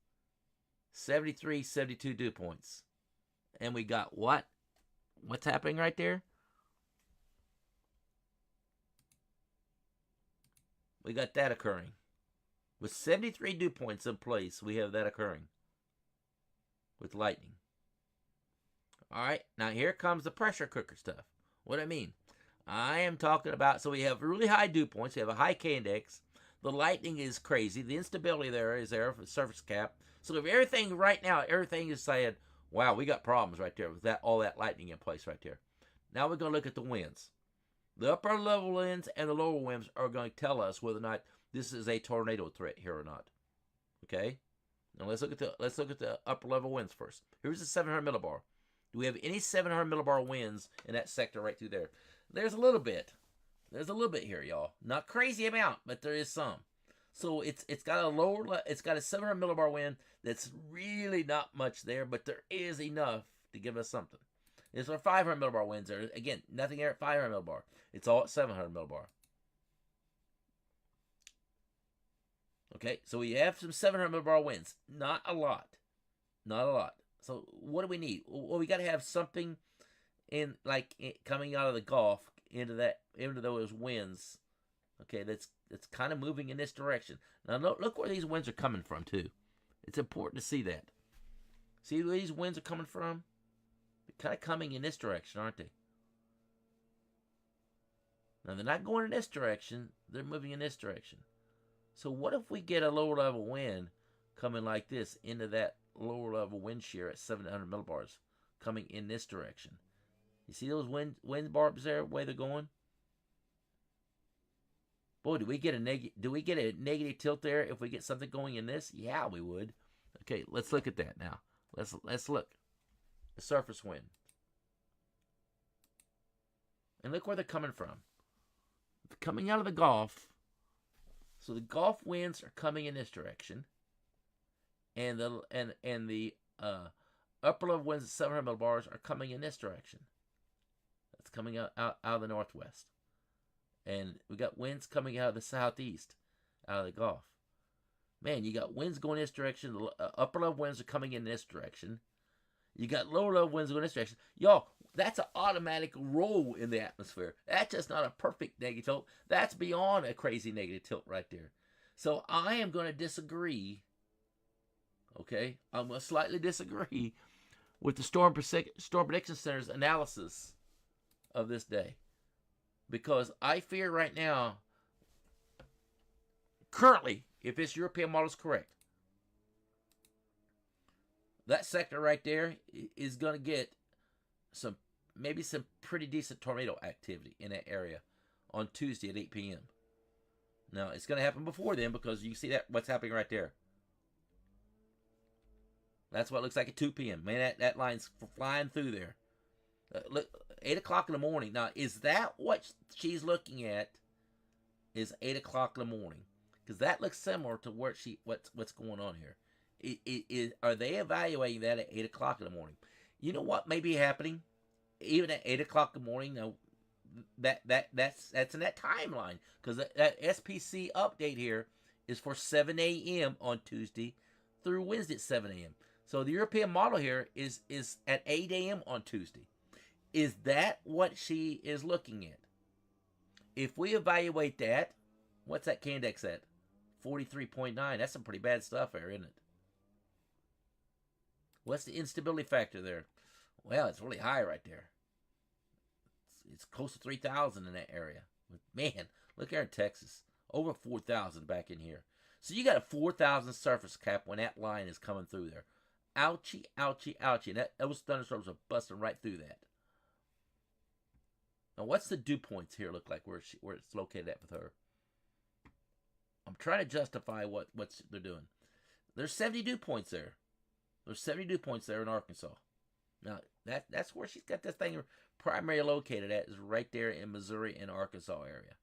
73, 72 dew points. And we got what? What's happening right there? We got that occurring. With 73 dew points in place, we have that occurring. With lightning. Alright, now here comes the pressure cooker stuff. What do I mean? I am talking about, so we have really high dew points. We have a high K-index. The lightning is crazy. The instability there is there for the surface cap. So if everything right now, everything is saying, wow, we got problems right there with all that lightning in place right there. Now we're going to look at the winds. The upper level winds and the lower winds are going to tell us whether or not this is a tornado threat here or not. Okay? Now let's look at the upper level winds first. Here's the 700 millibar. Do we have any 700 millibar winds in that sector right through there? There's a little bit. There's a little bit here, y'all. Not crazy amount, but there is some. So it's got a 700 millibar wind that's really not much there, but there is enough to give us something. It's our 500 millibar winds there. Again, nothing here at 500 millibar. It's all at 700 millibar. Okay, so we have some 700 millibar winds. Not a lot. Not a lot. So what do we need? Well, we got to have something coming out of the Gulf into those winds. Okay, that's kind of moving in this direction. Now look where these winds are coming from too. It's important to see that. See where these winds are coming from? They're kind of coming in this direction, aren't they? Now they're not going in this direction. They're moving in this direction. So what if we get a lower level wind coming like this into that lower level wind shear at 700 millibars coming in this direction? You see those wind barbs there, where they're going? Boy, do we get a negative tilt there if we get something going in this? Yeah, we would. Okay, let's look at that now. Let's look. The surface wind. And look where they're coming from. They're coming out of the Gulf. So the Gulf winds are coming in this direction. And the upper level winds at 700 millibars are coming in this direction. That's coming out of the northwest. And we got winds coming out of the southeast, out of the Gulf. Man, you got winds going this direction. The upper level winds are coming in this direction. You got lower level winds going this direction. Y'all, that's an automatic roll in the atmosphere. That's just not a perfect negative tilt. That's beyond a crazy negative tilt right there. So I am going to disagree. Okay? I'm going to slightly disagree with the Storm Prediction Center's analysis of this day. Because I fear right now, currently, if this European model is correct, That sector right there is going to get maybe some pretty decent tornado activity in that area on Tuesday at 8 p.m. Now, it's going to happen before then because you see that what's happening right there. That's what it looks like at 2 p.m. Man, that line's flying through there. Look, 8 o'clock in the morning. Now, is that what she's looking at? Is 8 o'clock in the morning? Because that looks similar to what's going on here. Are they evaluating that at 8 o'clock in the morning? You know what may be happening? Even at 8 o'clock in the morning, now, that's in that timeline. Because that SPC update here is for 7 a.m. on Tuesday through Wednesday at 7 a.m. So the European model here is at 8 a.m. on Tuesday. Is that what she is looking at? If we evaluate that, what's that K-index at? 43.9. That's some pretty bad stuff there, isn't it? What's the instability factor there? Well, it's really high right there. It's close to 3,000 in that area. Man, look here in Texas. Over 4,000 back in here. So you got a 4,000 surface cap when that line is coming through there. Ouchie, ouchie, ouchie. And those thunderstorms are busting right through that. Now, what's the dew points here look like where it's located at with her? I'm trying to justify what they're doing. There's 70 dew points there. There's 70 dew points there in Arkansas. Now, that's where she's got this thing primarily located at, is right there in Missouri and Arkansas area.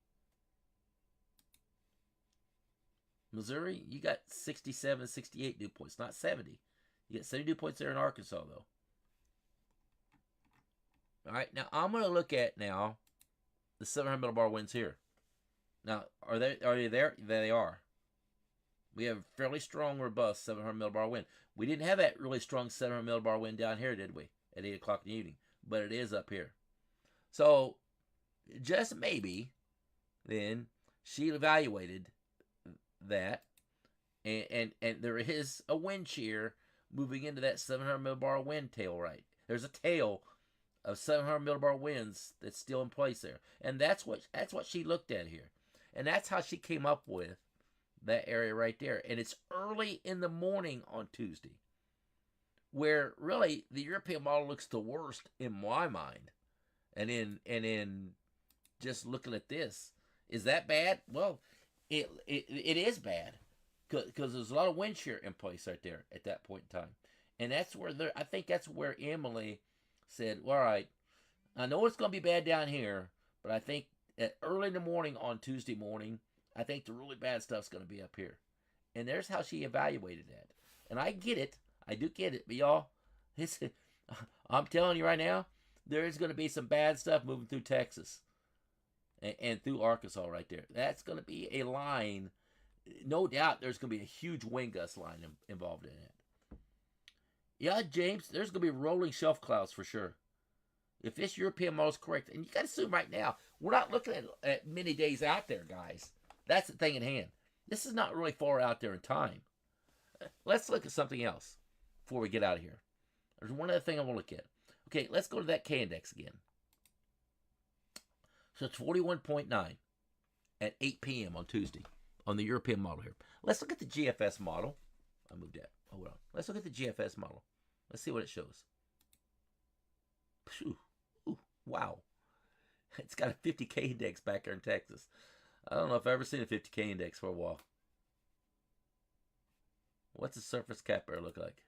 Missouri, you got 67, 68 dew points, not 70. You get 70 dew points there in Arkansas, though. All right, now I'm going to look at now the 700 millibar winds here. Now, are they there? There they are. We have a fairly strong, robust 700 millibar wind. We didn't have that really strong 700 millibar wind down here, did we? At 8 o'clock in the evening. But it is up here. So, just maybe, then, she evaluated that. And there is a wind shear moving into that 700 millibar wind tail, right? There's a tail of 700 millibar winds that's still in place there. And that's what she looked at here. And that's how she came up with that area right there. And it's early in the morning on Tuesday, where really the European model looks the worst in my mind. And in just looking at this, is that bad? Well, it is bad because there's a lot of wind shear in place right there at that point in time. And that's where I think that's where Emily said, well, all right, I know it's going to be bad down here, but I think at early in the morning on Tuesday morning, I think the really bad stuff's going to be up here. And there's how she evaluated that. And I get it. I do get it. But y'all, I'm telling you right now, there is going to be some bad stuff moving through Texas and through Arkansas right there. That's going to be a line. No doubt there's going to be a huge wind gust line involved in it. Yeah, James, there's going to be rolling shelf clouds for sure. If this European model is correct, and you got to assume right now, we're not looking at many days out there, guys. That's the thing at hand. This is not really far out there in time. Let's look at something else before we get out of here. There's one other thing I want to look at. Okay, let's go to that K-index again. So it's 41.9 at 8 p.m. on Tuesday on the European model here. Let's look at the GFS model. I moved that. Hold on. Let's look at the GFS model. Let's see what it shows. Phew. Ooh, wow. It's got a 50K index back there in Texas. I don't know if I've ever seen a 50K index for a while. What's the surface cap air look like?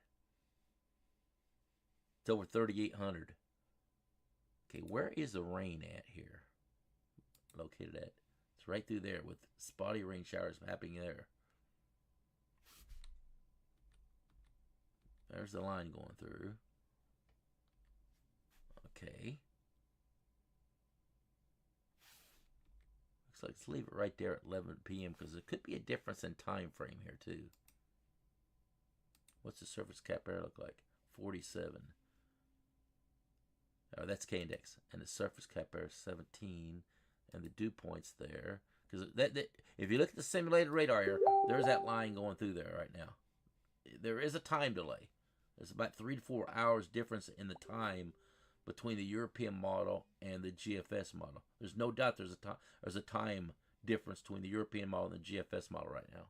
It's over 3,800. Okay, where is the rain at here? Located at? It's right through there with spotty rain showers happening there. There's the line going through. Okay. Looks like let's leave it right there at 11 p.m. because there could be a difference in time frame here too. What's the surface cap air look like? 47. Oh, that's K-index. And the surface cap air is 17. And the dew points there. Because if you look at the simulated radar here, there's that line going through there right now. There is a time delay. There's about 3 to 4 hours difference in the time between the European model and the GFS model. There's no doubt there's a time difference between the European model and the GFS model right now.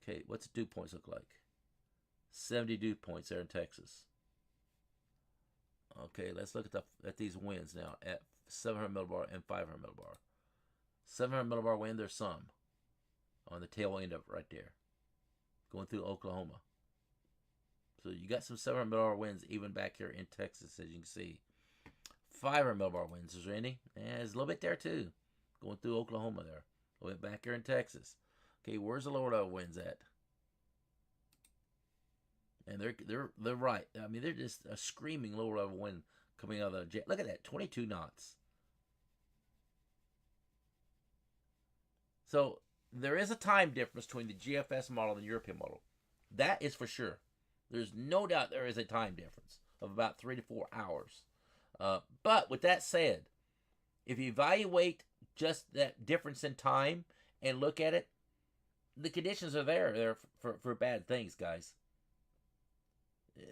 Okay, what's dew points look like? 70 dew points there in Texas. Okay, let's look at these winds now at 700 millibar and 500 millibar. 700 millibar wind, there's some on the tail end of it right there, going through Oklahoma. So you got some 700 millibar winds even back here in Texas, as you can see. 500 millibar winds, is there any? Yeah, there's a little bit there too, going through Oklahoma there. A little bit back here in Texas. Okay, where's the lower level winds at? And they're right. I mean, they're just a screaming lower level wind coming out of the jet. Look at that, 22 knots. So there is a time difference between the GFS model and the European model. That is for sure. There's no doubt there is a time difference of about 3 to 4 hours. But with that said, if you evaluate just that difference in time and look at it, the conditions are there for bad things, guys.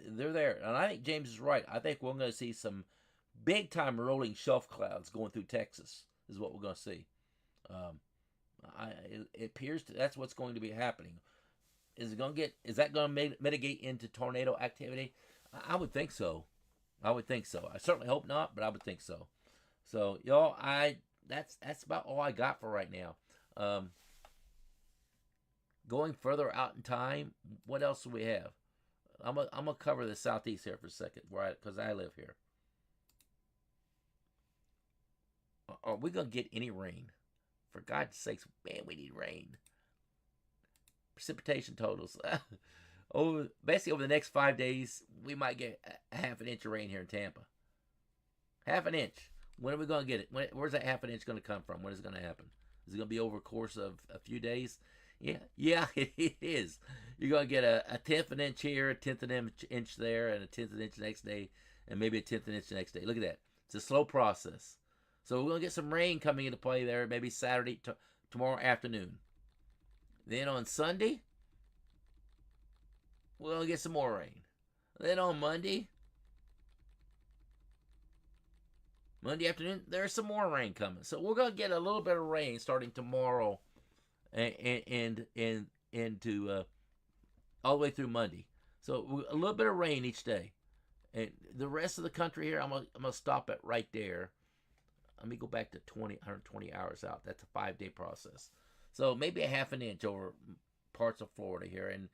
They're there. And I think James is right. I think we're going to see some big-time rolling shelf clouds going through Texas is what we're going to see. It appears that's what's going to be happening. Is that going to mitigate into tornado activity? I would think so. I certainly hope not, but I would think so. So, y'all, that's about all I got for right now. Going further out in time, what else do we have? I'm gonna cover the southeast here for a second, right? Because I live here. Are we gonna get any rain? For God's sakes, man, we need rain. Precipitation totals. Basically, over the next 5 days, we might get a half an inch of rain here in Tampa. Half an inch. When are we going to get it? Where's that half an inch going to come from? When is it going to happen? Is it going to be over the course of a few days? Yeah, it is. You're going to get a tenth of an inch here, a tenth of an inch there, and a tenth of an inch the next day, and maybe a tenth of an inch the next day. Look at that. It's a slow process. So we're going to get some rain coming into play there, maybe Saturday, tomorrow afternoon. Then on Sunday, we're going to get some more rain. Then on Monday afternoon, there's some more rain coming. So we're going to get a little bit of rain starting tomorrow and into all the way through Monday. So a little bit of rain each day. And the rest of the country here, I'm gonna stop it right there. Let me go back to 120 hours out. That's a 5-day process. So maybe a half an inch over parts of Florida here, and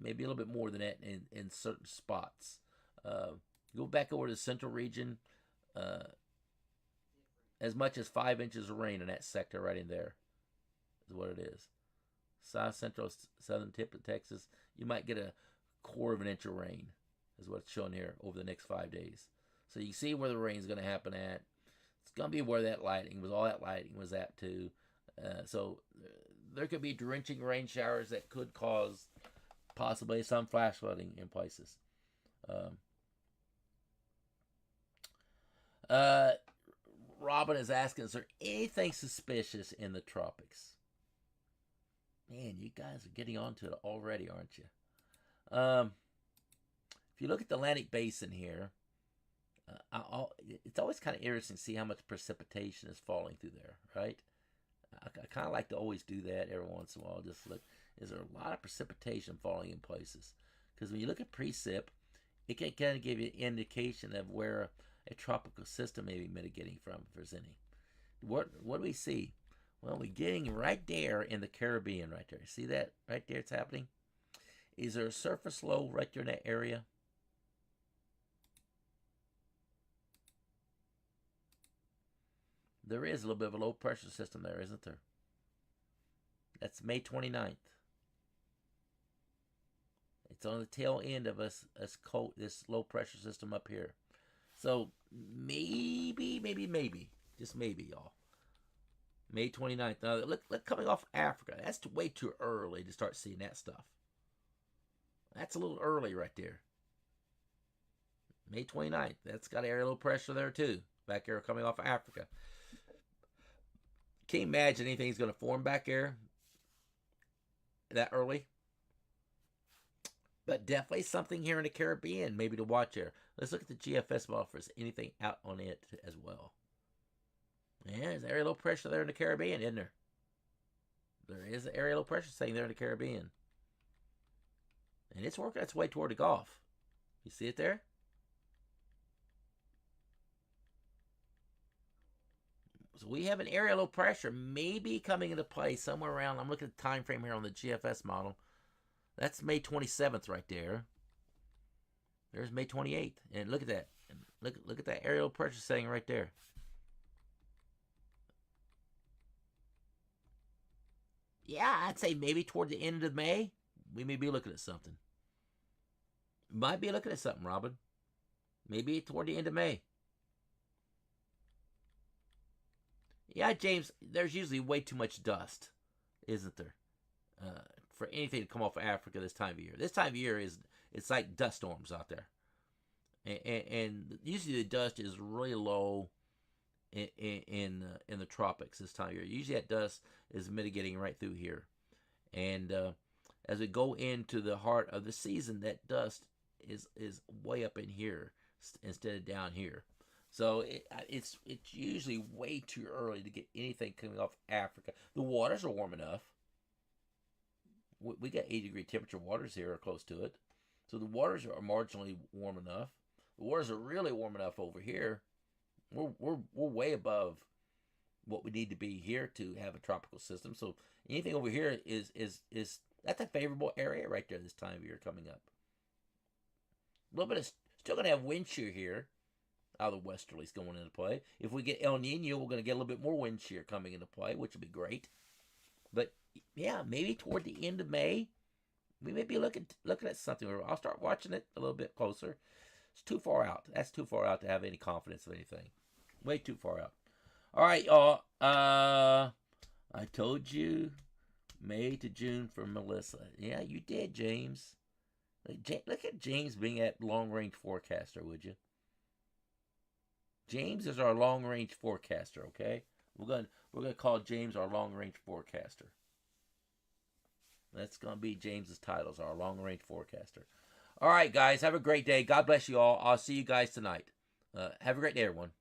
maybe a little bit more than that in certain spots. Go back over to the central region, as much as 5 inches of rain in that sector right in there is what it is. South central, southern tip of Texas, you might get a quarter of an inch of rain is what's shown here over the next 5 days. So you see where the rain is going to happen at. It's going to be where all that lightning was at too. So there could be drenching rain showers that could cause possibly some flash flooding in places. Robin is asking, is there anything suspicious in the tropics? Man, you guys are getting onto it already, aren't you? If you look at the Atlantic Basin here, it's always kind of interesting to see how much precipitation is falling through there, right? I kind of like to always do that every once in a while. Just look, is there a lot of precipitation falling in places? Because when you look at precip, it can kind of give you an indication of where a tropical system may be mitigating from, if there's any. What do we see? Well, we're getting right there in the Caribbean, right there. See that right there? It's happening. Is there a surface low right there in that area? There is a little bit of a low pressure system there, isn't there? That's May 29th. It's on the tail end of this low pressure system up here. So maybe, just maybe, y'all. May 29th. Now, look, coming off Africa, that's way too early to start seeing that stuff. That's a little early right there. May 29th. That's got area low pressure there too. Back here coming off Africa. Can't imagine anything's going to form back there that early. But definitely something here in the Caribbean maybe to watch here. Let's look at the GFS model for anything out on it as well. Yeah, there's area low pressure there in the Caribbean, isn't there? There is an area low pressure saying there in the Caribbean. And it's working its way toward the Gulf. You see it there? So we have an area low pressure maybe coming into play somewhere around. I'm looking at the time frame here on the GFS model. That's May 27th right there. There's May 28th. And look at that. And look at that area low pressure setting right there. Yeah, I'd say maybe toward the end of May, we may be looking at something. Might be looking at something, Robin. Maybe toward the end of May. Yeah, James, there's usually way too much dust, isn't there? For anything to come off of Africa this time of year. This time of year it's like dust storms out there. And usually the dust is really low in the tropics this time of year. Usually that dust is mitigating right through here. And as we go into the heart of the season, that dust is way up in here instead of down here. So it's usually way too early to get anything coming off Africa. The waters are warm enough. We got 80-degree temperature waters here or close to it. So the waters are marginally warm enough. The waters are really warm enough over here. We're way above what we need to be here to have a tropical system. So anything over here is that's a favorable area right there this time of year coming up. A little bit of still gonna have wind shear here. Out of the westerlies going into play. If we get El Nino, we're going to get a little bit more wind shear coming into play, which would be great. But yeah, maybe toward the end of May, we may be looking at something. I'll start watching it a little bit closer. It's too far out. That's too far out to have any confidence of anything. Way too far out. All right, y'all. I told you May to June for Melissa. Yeah, you did, James. Look at James being that long-range forecaster, would you? James is our long-range forecaster, okay? We're gonna call James our long-range forecaster. That's gonna be James's titles, our long-range forecaster. All right, guys, have a great day. God bless you all. I'll see you guys tonight. Have a great day, everyone.